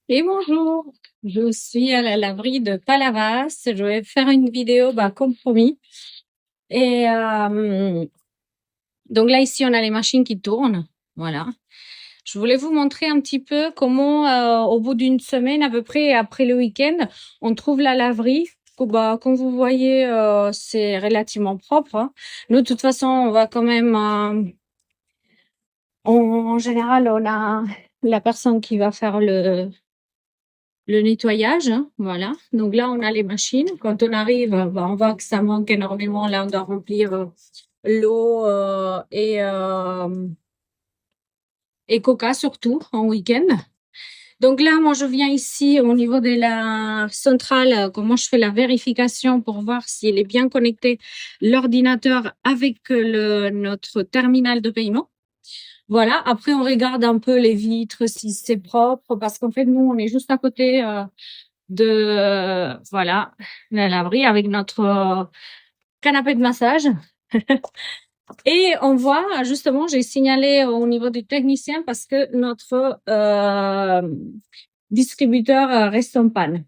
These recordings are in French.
Et bonjour, je suis à la laverie de Palavas. Je vais faire une vidéo, comme promis. Et donc là, ici, on a les machines qui tournent. Voilà. Je voulais vous montrer un petit peu comment, au bout d'une semaine à peu près, après le week-end, on trouve la laverie. Comme vous voyez, c'est relativement propre, hein. Nous, de toute façon, on va quand même... en général, on a la personne qui va faire le nettoyage, hein, voilà. Donc là, on a les machines. Quand on arrive, on voit que ça manque énormément. Là, on doit remplir l'eau et coca surtout en week-end. Donc là, moi, je viens ici au niveau de la centrale, comment je fais la vérification pour voir s'il est bien connecté l'ordinateur avec notre terminal de paiement. Voilà. Après, on regarde un peu les vitres, si c'est propre, parce qu'en fait, nous, on est juste à côté voilà, la laverie avec notre canapé de massage. Et on voit, justement, j'ai signalé au niveau du technicien parce que notre distributeur reste en panne.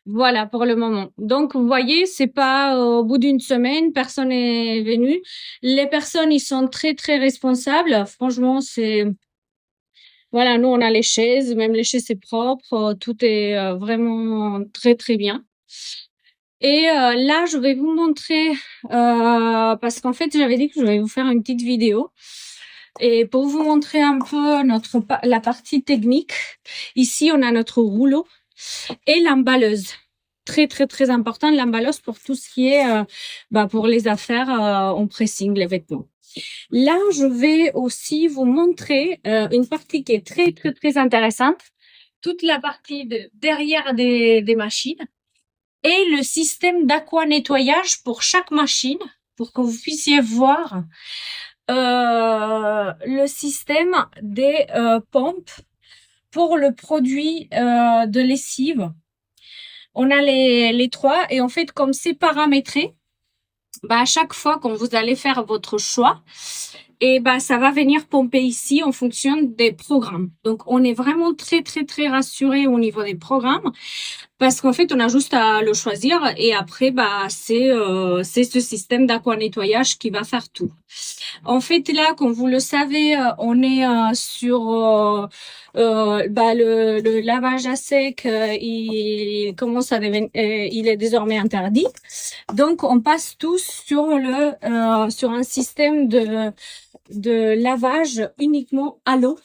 Voilà pour le moment. Donc, vous voyez, c'est pas au bout d'une semaine, personne n'est venu. Les personnes, ils sont très, très responsables. Franchement, voilà, nous, on a les chaises, même les chaises, c'est propre. Tout est vraiment très, très bien. Et là, je vais vous montrer, parce qu'en fait, j'avais dit que je vais vous faire une petite vidéo. Et pour vous montrer un peu la partie technique, ici, on a notre rouleau et l'emballeuse. Très, très, très important, l'emballeuse pour tout ce qui est, pour les affaires en pressing, les vêtements. Là, je vais aussi vous montrer une partie qui est très, très, très intéressante. Toute la partie derrière des machines et le système d'aqua-nettoyage pour chaque machine, pour que vous puissiez voir le système des pompes pour le produit de lessive. On a les trois et en fait, comme c'est paramétré, à chaque fois quand vous allez faire votre choix, et ça va venir pomper ici en fonction des programmes. Donc, on est vraiment très, très, très rassuré au niveau des programmes. Parce qu'en fait, on a juste à le choisir et après, c'est ce système d'aqua-nettoyage qui va faire tout. En fait, là, comme vous le savez, on est sur le lavage à sec. Il commence à devenir, il est désormais interdit. Donc, on passe tous sur un système de lavage uniquement à l'eau.